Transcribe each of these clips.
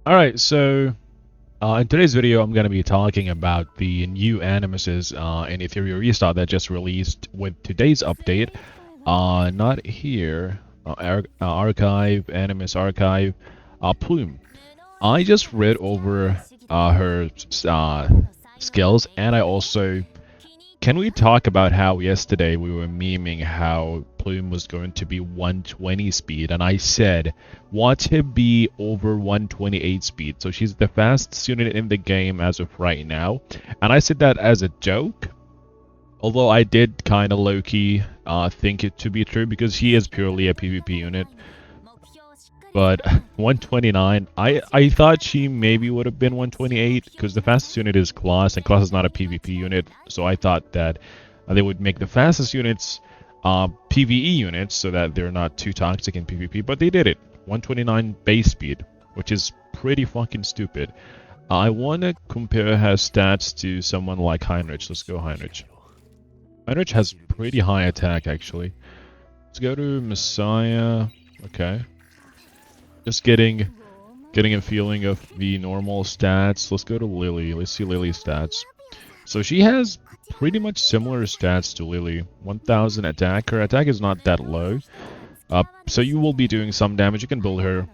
Alright, so in today's video, I'm going to be talking about the new animuses in Etheria Restart that just released with today's update. Not here, Archive, Animus Archive, Plume. I just read over her skills, and I also can we talk about how yesterday we were memeing how Plume was going to be 120 speed, and I said, want to be over 128 speed. So she's the fastest unit in the game as of right now. And I said that as a joke, although I did kind of low-key think it to be true because she is purely a PvP unit. But 129, I thought she maybe would have been 128 because the fastest unit is Class, and Class is not a PvP unit. So I thought that they would make the fastest units PvE units so that they're not too toxic in PvP. But they did it. 129 base speed, which is pretty fucking stupid. I want to compare her stats to someone like Heinrich. Let's go Heinrich. Heinrich has pretty high attack actually. Let's go to Messiah. Okay. Just getting a feeling of the normal stats. Let's go to Lily. Let's see Lily's stats. So she has pretty much similar stats to Lily. 1000 attack. Her attack is not that low. So you will be doing some damage. You can build her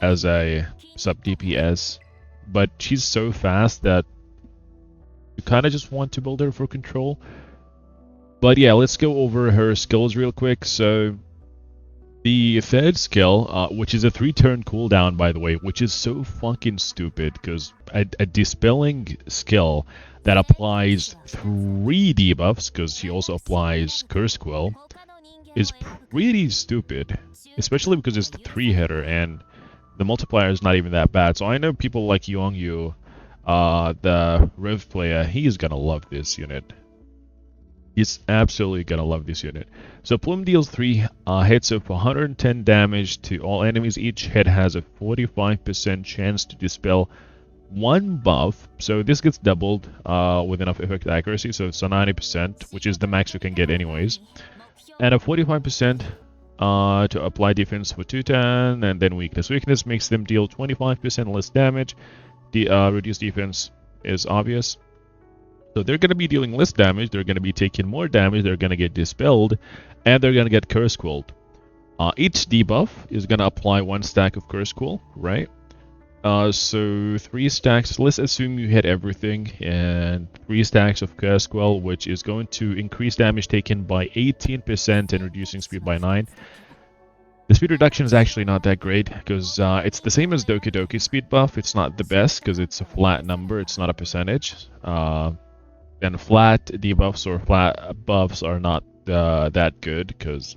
as a sub DPS. But she's so fast that you kind of just want to build her for control. But yeah, let's go over her skills real quick. So the third skill, which is a 3-turn cooldown, by the way, which is so fucking stupid, because a dispelling skill that applies 3 debuffs, because she also applies Curse Quill, is pretty stupid, especially because it's the 3-hitter, and the multiplier is not even that bad. So I know people like Yongyu, the Riv player, he's gonna love this unit. He's absolutely gonna love this unit. So Plume deals 3 hits of 110 damage to all enemies. Each hit has a 45% chance to dispel 1 buff. So this gets doubled with enough effect accuracy. So it's a 90%, which is the max you can get anyways. And a 45% to apply defense for 210, and then weakness. Weakness makes them deal 25% less damage. The reduced defense is obvious. So they're going to be dealing less damage, they're going to be taking more damage, they're going to get dispelled, and they're going to get Curse Quilled. Each debuff is going to apply 1 stack of Curse Quill, right? So 3 stacks, let's assume you hit everything, and 3 stacks of Curse Quill, which is going to increase damage taken by 18% and reducing speed by 9. The speed reduction is actually not that great, because it's the same as Doki Doki speed buff. It's not the best, because it's a flat number, it's not a percentage. And flat debuffs or flat buffs are not that good because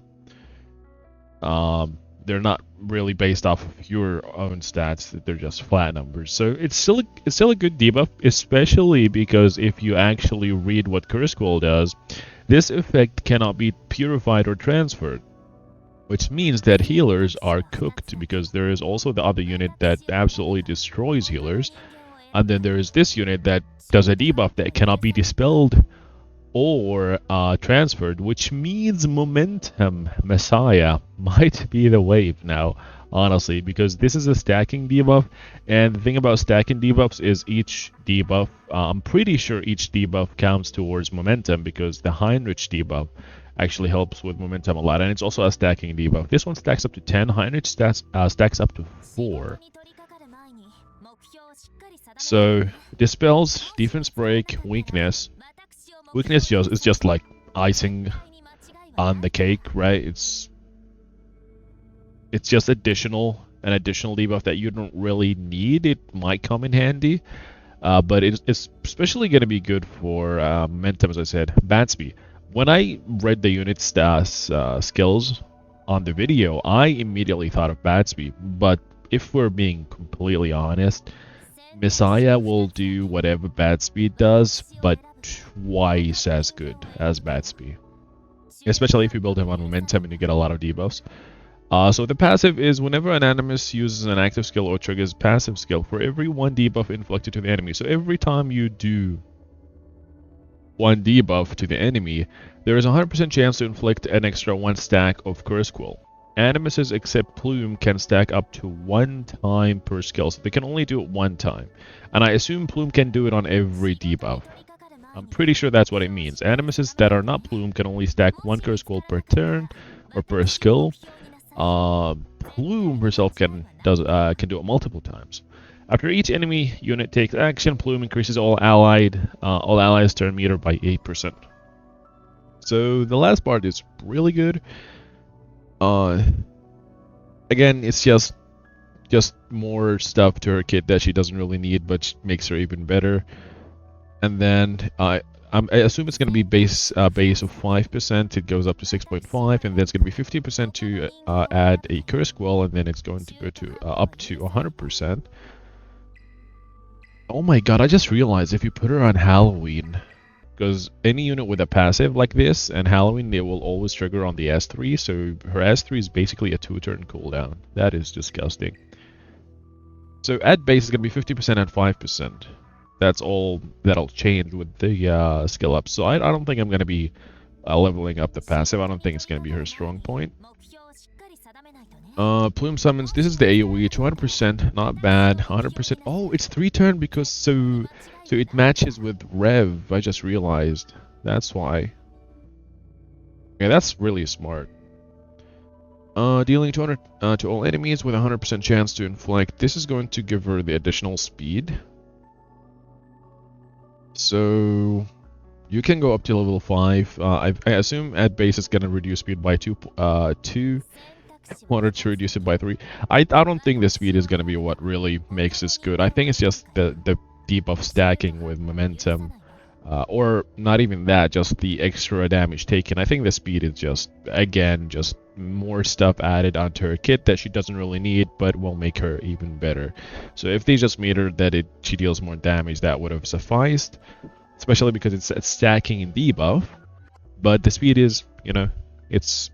they're not really based off of your own stats. They're just flat numbers. So it's still a good debuff, especially because if you actually read what Curse Quill does, this effect cannot be purified or transferred, which means that healers are cooked because there is also the other unit that absolutely destroys healers. And then there is this unit that does a debuff that cannot be dispelled or transferred, which means Momentum Messiah might be the wave now, honestly, because this is a stacking debuff, and the thing about stacking debuffs is each debuff, I'm pretty sure each debuff counts towards momentum, because the Heinrich debuff actually helps with momentum a lot, and it's also a stacking debuff. This one stacks up to 10, Heinrich stacks up to 4. So, dispels, defense break, weakness. Weakness is just like icing on the cake, right? It's just an additional debuff that you don't really need. It might come in handy, but it's especially going to be good for momentum, as I said. Batsby. When I read the unit skills on the video, I immediately thought of Batsby, but if we're being completely honest, Messiah will do whatever Batsby does, but twice as good as Batsby. Especially if you build him on momentum and you get a lot of debuffs. So the passive is whenever an animus uses an active skill or triggers passive skill, for every 1 debuff inflicted to the enemy. So every time you do 1 debuff to the enemy, there is a 100% chance to inflict an extra 1 stack of Curse Quill. animuses except Plume can stack up to 1 time per skill, so they can only do it 1 time. And I assume Plume can do it on every debuff. I'm pretty sure that's what it means. Animuses that are not Plume can only stack 1 curse scroll per turn or per skill. Plume herself can do it multiple times. After each enemy unit takes action, Plume increases all allies' turn meter by 8%. So the last part is really good. Again, it's just more stuff to her kit that she doesn't really need, but makes her even better. And then I assume it's going to be base of 5%. It goes up to 6.5, and then it's going to be 50% to add a curse scroll, and then it's going to go to up to 100%. Oh my god! I just realized if you put her on Halloween, because any unit with a passive like this and Halloween, they will always trigger on the S3. So her S3 is basically a 2-turn cooldown. That is disgusting. So at base is going to be 50% and 5%. That's all that'll change with the skill up. So I don't think I'm going to be leveling up the passive. I don't think it's going to be her strong point. Plume summons. This is the AoE. 200%, not bad. 100%. Oh, it's 3-turn because so it matches with Rev. I just realized. That's why. Yeah, that's really smart. Dealing 200 to all enemies with 100% chance to inflict. This is going to give her the additional speed. So you can go up to level 5. I assume at base it's gonna reduce speed by 2. Wanted to reduce it by 3. I don't think the speed is gonna be what really makes this good. I think it's just the debuff stacking with momentum, or not even that, just the extra damage taken. I think the speed is just more stuff added onto her kit that she doesn't really need, but will make her even better. So if they just made her that she deals more damage, that would have sufficed, especially because it's stacking in debuff. But the speed is, it's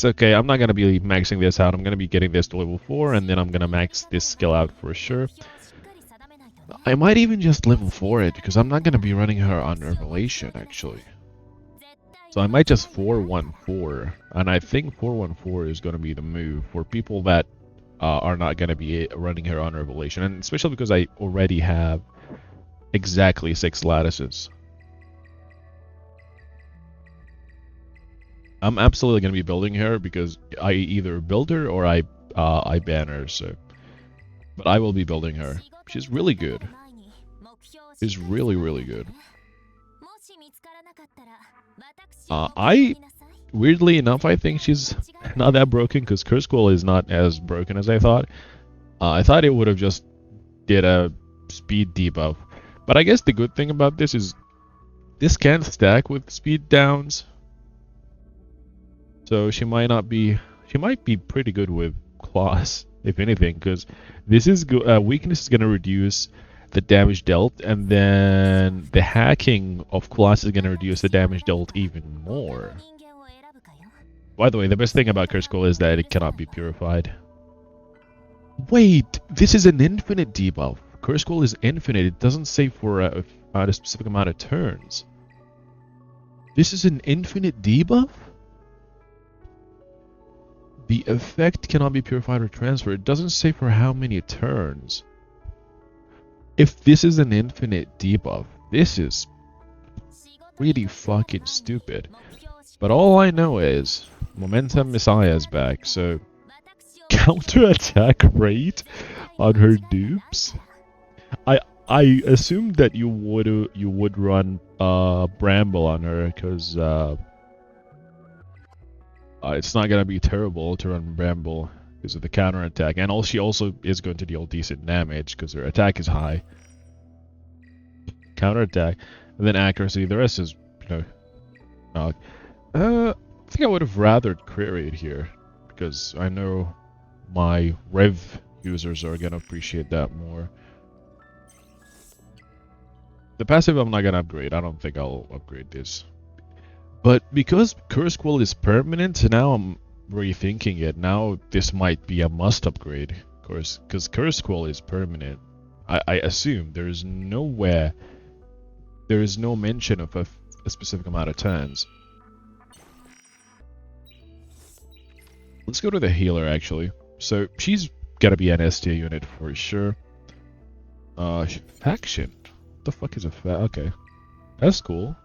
okay. I'm not gonna be maxing this out. I'm gonna be getting this to level 4, and then I'm gonna max this skill out for sure. I might even just level 4 it, because I'm not gonna be running her on Revelation actually. So I might just 414, and I think 414 is going to be the move for people that are not going to be running her on Revelation, and especially because I already have exactly 6 lattices. I'm absolutely going to be building her because I either build her or I ban her. So, but I will be building her. She's really good. She's really, really good. Weirdly enough, I think she's not that broken because Curse Scroll is not as broken as I thought. I thought it would have just did a speed debuff. But I guess the good thing about this is this can stack with speed downs. So she might be pretty good with claws, if anything, because this is weakness is going to reduce the damage dealt, and then the hacking of class is going to reduce the damage dealt even more. By the way, the best thing about Curse Scroll is that it cannot be purified. Wait, this is an infinite debuff. Curse Scroll is infinite. It doesn't say for a specific amount of turns. This is an infinite debuff? The effect cannot be purified or transferred. It doesn't say for how many turns. If this is an infinite debuff, this is really fucking stupid. But all I know is Momentum Messiah is back, so counter-attack rate on her dupes. I assumed that you would run Bramble on her because it's not gonna be terrible to run Bramble because of the counter-attack, and she also is going to deal decent damage because her attack is high. Counter-attack, and then accuracy. The rest is, I think I would have rather crit rate here because I know my Rev users are gonna appreciate that more. The passive I'm not gonna upgrade. I don't think I'll upgrade this. But because Curse Scroll is permanent, now I'm rethinking it. Now this might be a must upgrade, of course, because Curse Scroll is permanent. I assume there is nowhere, there is no mention of a specific amount of turns. Let's go to the healer actually. So she's gotta be an STA unit for sure. Faction. What the fuck is a okay. That's cool.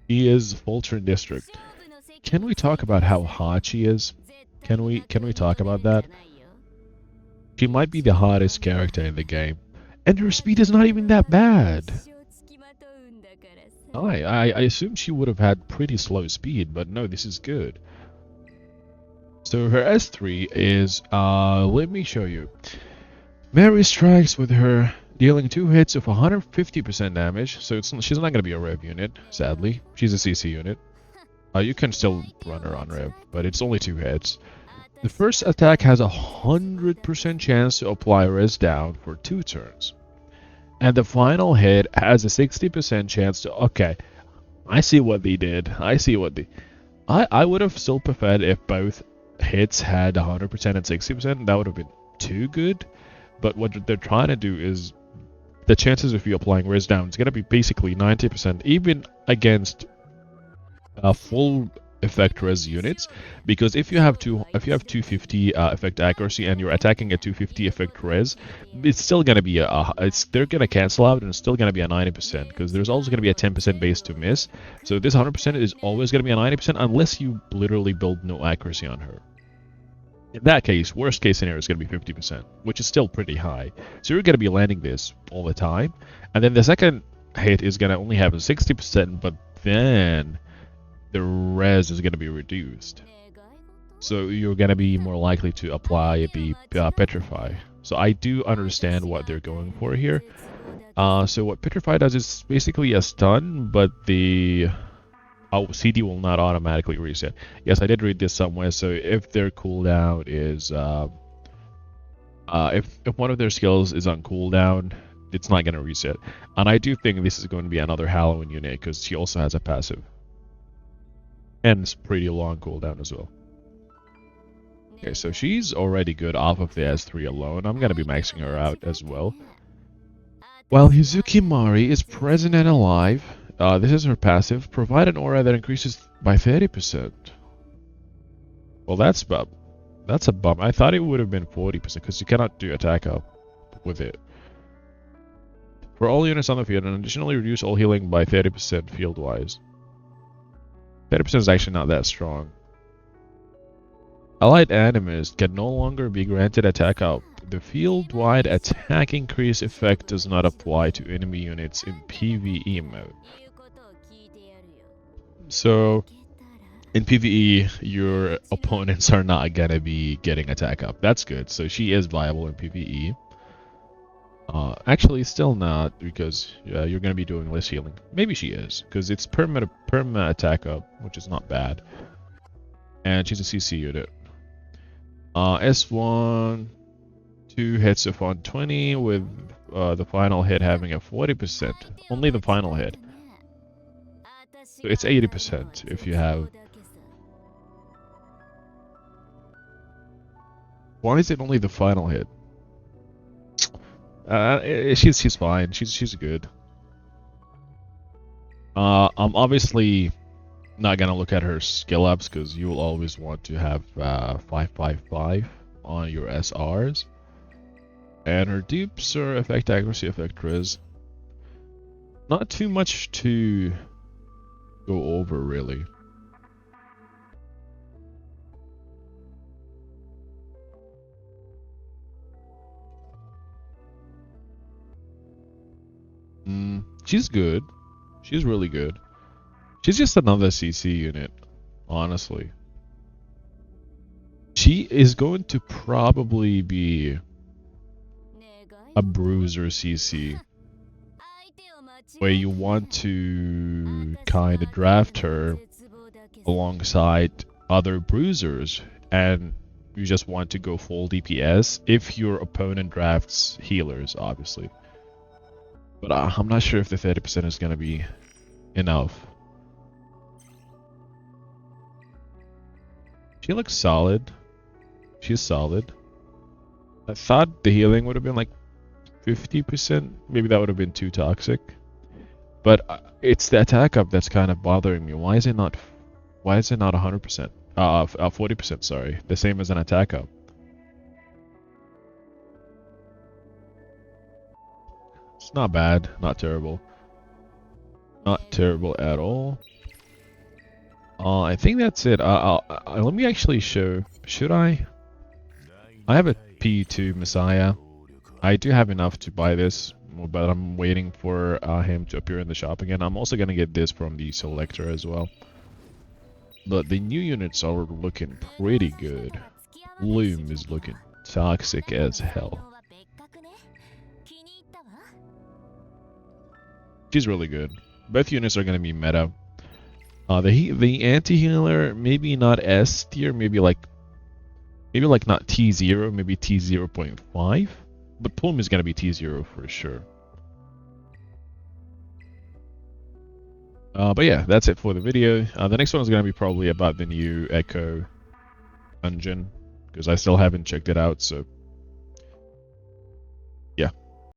She is Fulton District. Can we talk about how hot she is? Can we talk about that? She might be the hottest character in the game. And her speed is not even that bad. I assume she would have had pretty slow speed, but no, this is good. So her S3 is, let me show you. Mary strikes with her, dealing 2 hits of 150% damage, so she's not going to be a rev unit, sadly. She's a CC unit. You can still run her on rev, but it's only 2 hits. The first attack has a 100% chance to apply res down for 2 turns. And the final hit has a 60% chance to... Okay, I see what they did. I would have still preferred if both hits had 100% and 60%. That would have been too good. But what they're trying to do is... The chances of you applying res down is going to be basically 90%, even against full effect res units, because if you have 250 effect accuracy and you're attacking at 250 effect res, it's still gonna be they're gonna cancel out and it's still gonna be a 90%, because there's also gonna be a 10% base to miss. So this 100% is always gonna be a 90% unless you literally build no accuracy on her. In that case, worst case scenario is gonna be 50%, which is still pretty high. So you're gonna be landing this all the time, and then the second hit is gonna only have a 60%, but then the res is going to be reduced. So you're going to be more likely to apply the Petrify. So I do understand what they're going for here. So what Petrify does is basically a stun, but the CD will not automatically reset. Yes, I did read this somewhere. So if their cooldown is... if one of their skills is on cooldown, it's not going to reset. And I do think this is going to be another Halloween unit, because she also has a passive. And it's pretty long cooldown as well. Okay, so she's already good off of the S3 alone. I'm gonna be maxing her out as well. While Hizuki Mari is present and alive, this is her passive. Provide an aura that increases by 30%. Well, that's a bump. I thought it would have been 40% because you cannot do attack up with it. For all units on the field, and additionally reduce all healing by 30% field-wise. 30% is actually not that strong. Allied enemies can no longer be granted attack up. The field-wide attack increase effect does not apply to enemy units in PvE mode. So, in PvE, your opponents are not gonna be getting attack up. That's good. So she is viable in PvE. Actually, still not, because you're going to be doing less healing. Maybe she is, because it's perma attack up, which is not bad. And she's a CC unit. S1, 2 hits of 120, with the final hit having a 40%. Only the final hit. So it's 80% if you have... Why is it only the final hit? She's fine. She's good. I'm obviously not gonna look at her skill ups, because you will always want to have 555 on your SRs. And her dupes are effect accuracy, effect res. Not too much to go over, really. She's good. She's really good. She's just another CC unit, honestly. She is going to probably be a bruiser CC, where you want to kind of draft her alongside other bruisers, and you just want to go full DPS if your opponent drafts healers, obviously. But I'm not sure if the 30% is going to be enough. She looks solid. She's solid. I thought the healing would have been like 50%. Maybe that would have been too toxic. But it's the attack up that's kind of bothering me. Why is it not Why is it not 100%? 40%, sorry. The same as an attack up. It's not bad, not terrible. Not terrible at all. I think that's it. Let me actually show. Should I? I have a P2 Messiah. I do have enough to buy this, but I'm waiting for him to appear in the shop again. I'm also gonna get this from the selector as well. But the new units are looking pretty good. Plume is looking toxic as hell. She's really good. Both units are gonna be meta. The anti-healer maybe not S tier, maybe like not T0, maybe T0.5. But Plume is gonna be T0 for sure. But yeah, that's it for the video. The next one is gonna be probably about the new Echo dungeon, because I still haven't checked it out, so